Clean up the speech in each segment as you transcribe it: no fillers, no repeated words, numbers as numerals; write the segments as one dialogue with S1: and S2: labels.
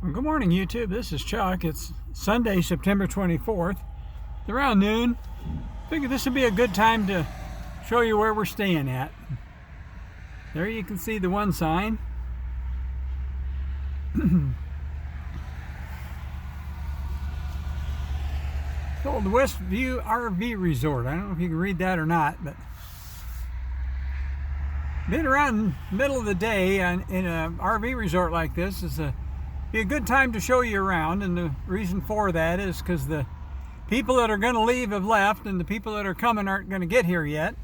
S1: Well, good morning, YouTube. This is Chuck. It's Sunday, September 24th. It's around noon. Figured this would be a good time to show you where we're staying at. There you can see the one sign. Called the Westview RV Resort. I don't know if you can read that or not, but being around the middle of the day in an RV resort like this is be a good time to show you around, and the reason for that is because the people that are going to leave have left, and the people that are coming aren't going to get here yet,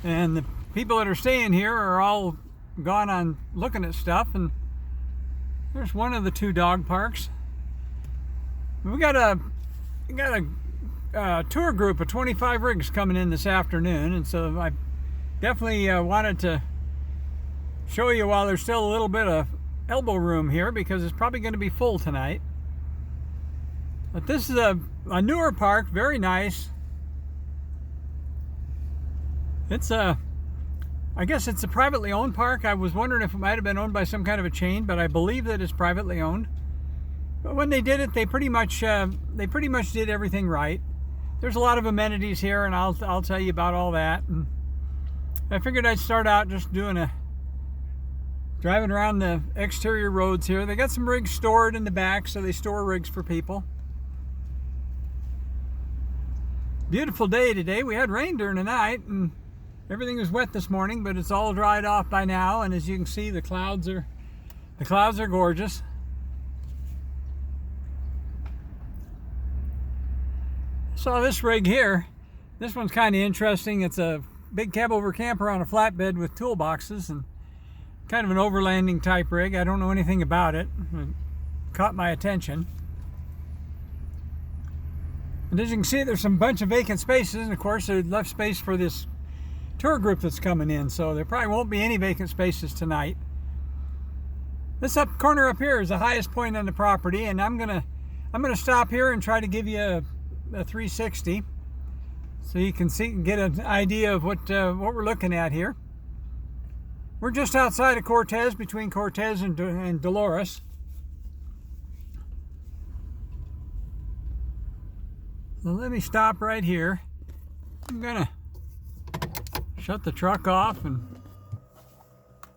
S1: and the people that are staying here are all gone on looking at stuff. And there's one of the two dog parks. We got a tour group of 25 rigs coming in this afternoon, and so I definitely wanted to show you while there's still a little bit of elbow room here, because it's probably going to be full tonight. But this is a newer park, very nice. It's I guess it's a privately owned park. I was wondering if it might have been owned by some kind of a chain, but I believe that it's privately owned. But when they did it, they pretty much did everything right. There's a lot of amenities here, and I'll tell you about all that. And I figured I'd start out just driving around the exterior roads here. They got some rigs stored in the back, so they store rigs for people. Beautiful day today. We had rain during the night, and everything was wet this morning, but it's all dried off by now. And as you can see, the clouds are gorgeous. Saw this rig here. This one's kind of interesting. It's a big cab over camper on a flatbed with toolboxes, and kind of an overlanding type rig. I don't know anything about it. It caught my attention. And as you can see, there's some bunch of vacant spaces, and of course they left space for this tour group that's coming in, so there probably won't be any vacant spaces tonight. This corner up here is the highest point on the property, and I'm gonna stop here and try to give you a 360 so you can see and get an idea of what we're looking at here. We're just outside of Cortez, between Cortez and Dolores. So let me stop right here. I'm gonna shut the truck off, and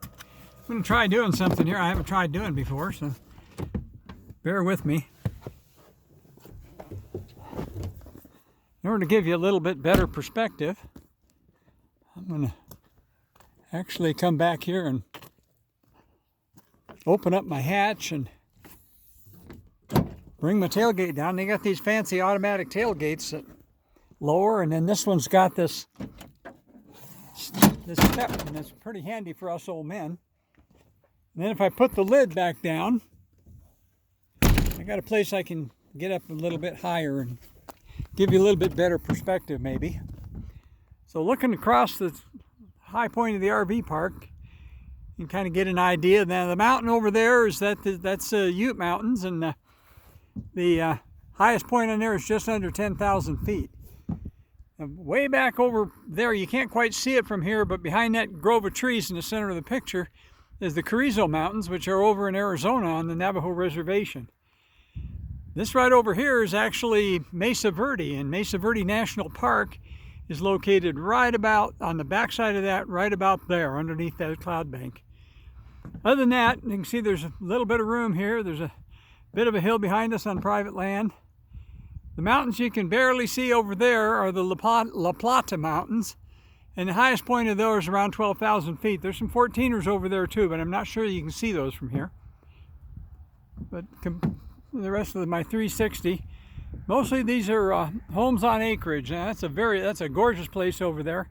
S1: I'm gonna try doing something here I haven't tried doing before, so bear with me. In order to give you a little bit better perspective, I'm gonna actually come back here and open up my hatch and bring my tailgate down. They got these fancy automatic tailgates that lower, and then this one's got this step, and that's pretty handy for us old men. And then if I put the lid back down, I got a place I can get up a little bit higher and give you a little bit better perspective maybe. So looking across the high point of the RV park, you can kind of get an idea. Now the mountain over there is that's Ute Mountains, and the highest point on there is just under 10,000 feet. And way back over there, you can't quite see it from here, but behind that grove of trees in the center of the picture is the Carrizo Mountains, which are over in Arizona on the Navajo Reservation. This right over here is actually Mesa Verde, and Mesa Verde National Park is located right about on the backside of that, right about there underneath that cloud bank. Other than that, you can see there's a little bit of room here. There's a bit of a hill behind us on private land. The mountains you can barely see over there are the La Plata Mountains, and the highest point of those is around 12,000 feet. There's some 14ers over there too, but I'm not sure you can see those from here. But the rest of my 360, mostly these are homes on acreage. Now that's a gorgeous place over there.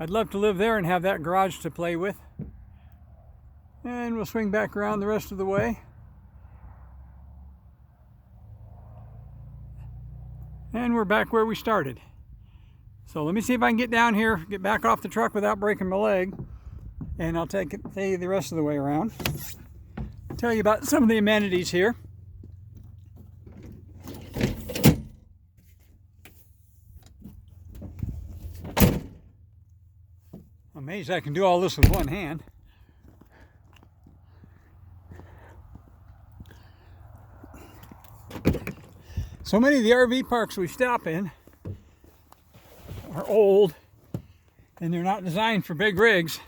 S1: I'd love to live there and have that garage to play with. And we'll swing back around the rest of the way. And we're back where we started. So let me see if I can get down here, get back off the truck without breaking my leg, and I'll take you the rest of the way around. I'll tell you about some of the amenities here. Amazed I can do all this with one hand. So many of the RV parks we stop in are old and they're not designed for big rigs.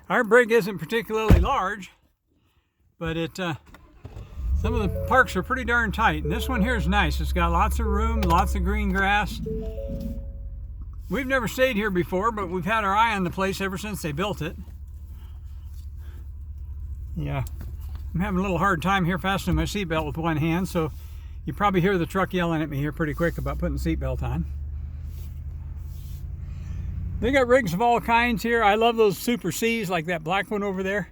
S1: Our rig isn't particularly large, but some of the parks are pretty darn tight. And this one here is nice. It's got lots of room, lots of green grass. We've never stayed here before, but we've had our eye on the place ever since they built it. Yeah, I'm having a little hard time here fastening my seatbelt with one hand, so you probably hear the truck yelling at me here pretty quick about putting the seatbelt on. They got rigs of all kinds here. I love those Super Cs, like that black one over there.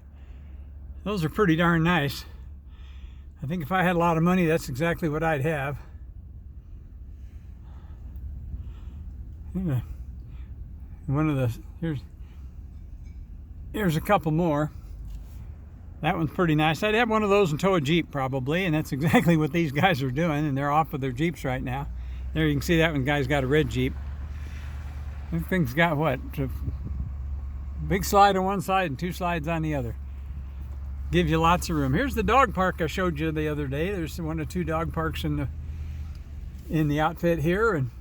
S1: Those are pretty darn nice. I think if I had a lot of money, that's exactly what I'd have. One of the, here's a couple more. That one's pretty nice. I'd have one of those and tow a Jeep probably, and that's exactly what these guys are doing, and they're off with their Jeeps right now. There you can see that one guy's got a red Jeep. That thing's got what? A big slide on one side and 2 slides on the other. Gives you lots of room. Here's the dog park I showed you the other day. There's 1 or 2 dog parks in the outfit here, and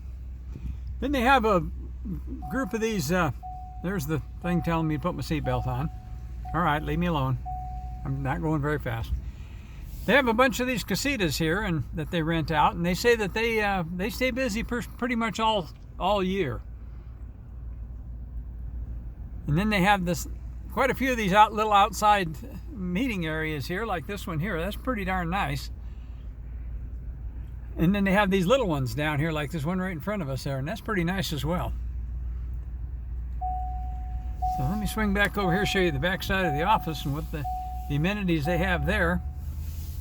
S1: then they have a group of these. There's the thing telling me to put my seatbelt on. All right, leave me alone. I'm not going very fast. They have a bunch of these casitas here and that they rent out, and they say that they stay busy pretty much all year. And then they have quite a few of these little outside meeting areas here, like this one here. That's pretty darn nice. And then they have these little ones down here, like this one right in front of us there, and that's pretty nice as well. So let me swing back over here, show you the back side of the office and what the amenities they have there.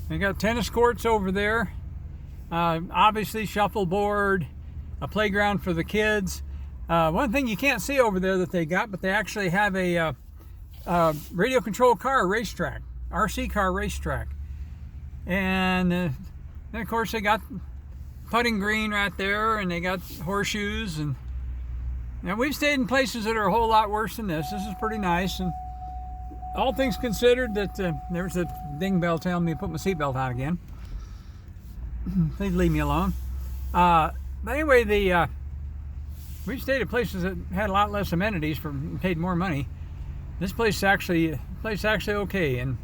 S1: They got tennis courts over there, obviously shuffleboard, a playground for the kids. One thing you can't see over there that they got, but they actually have a radio controlled car racetrack, RC car racetrack. And then of course they got putting green right there, and they got horseshoes, and we've stayed in places that are a whole lot worse than this. This is pretty nice, and all things considered, that there's a ding bell telling me to put my seatbelt on again. Please leave me alone. But anyway, we stayed at places that had a lot less amenities paid more money. This place is actually okay. And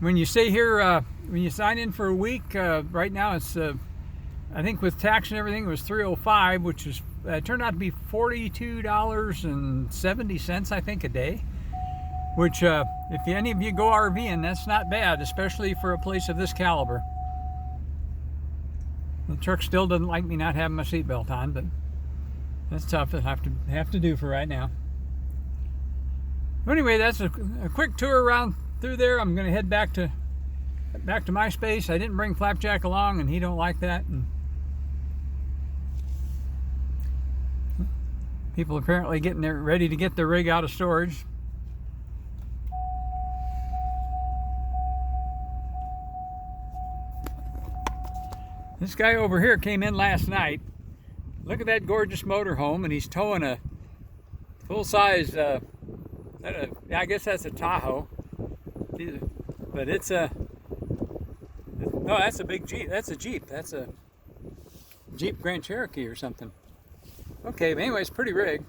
S1: when you stay here, when you sign in for a week, right now it's I think with tax and everything it was $305, which is turned out to be $42.70 I think a day. Which, if any of you go RVing, that's not bad, especially for a place of this caliber. The truck still doesn't like me not having my seatbelt on, but that's tough to have to do for right now. Anyway, that's a quick tour around through there. I'm going to head back to my space. I didn't bring Flapjack along, and he don't like that. And people apparently getting ready to get their rig out of storage. This guy over here came in last night. Look at that gorgeous motorhome, and he's towing a full-size, I guess that's a Tahoe. But no, that's a big Jeep. That's a Jeep. That's a Jeep Grand Cherokee or something. Okay, but anyways, pretty rig.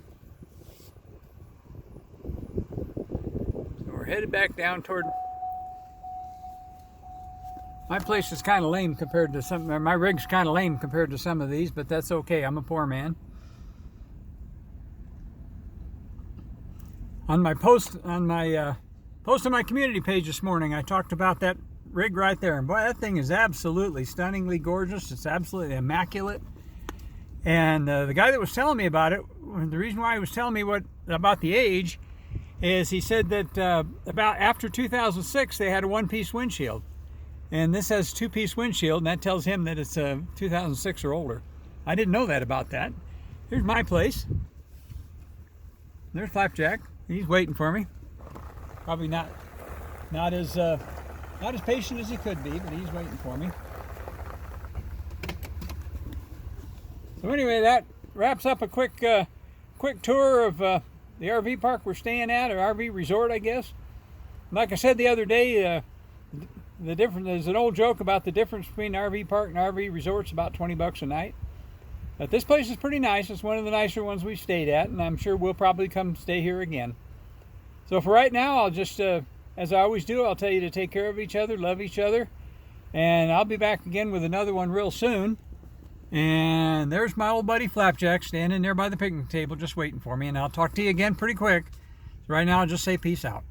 S1: So we're headed back down toward... My place is kind of lame compared to my rig's kind of lame compared to some of these, but that's okay. I'm a poor man. On my post on my community page this morning, I talked about that rig right there, and boy, that thing is absolutely stunningly gorgeous. It's absolutely immaculate. And the guy that was telling me about it, the reason why he was telling me about the age is he said that about after 2006 they had a one-piece windshield. And this has 2-piece windshield, and that tells him that it's 2006 or older. I didn't know that about that. Here's my place. There's Flapjack. He's waiting for me. Probably not as patient as he could be, but he's waiting for me. So anyway, that wraps up a quick tour of the RV park we're staying at, or RV resort, I guess. Like I said the other day, there's an old joke about the difference between an RV park and RV resorts, about 20 bucks a night. But this place is pretty nice. It's one of the nicer ones we've stayed at, and I'm sure we'll probably come stay here again. So for right now, I'll just, as I always do, I'll tell you to take care of each other, love each other, and I'll be back again with another one real soon. And there's my old buddy Flapjack standing there by the picnic table just waiting for me, and I'll talk to you again pretty quick. So right now, I'll just say peace out.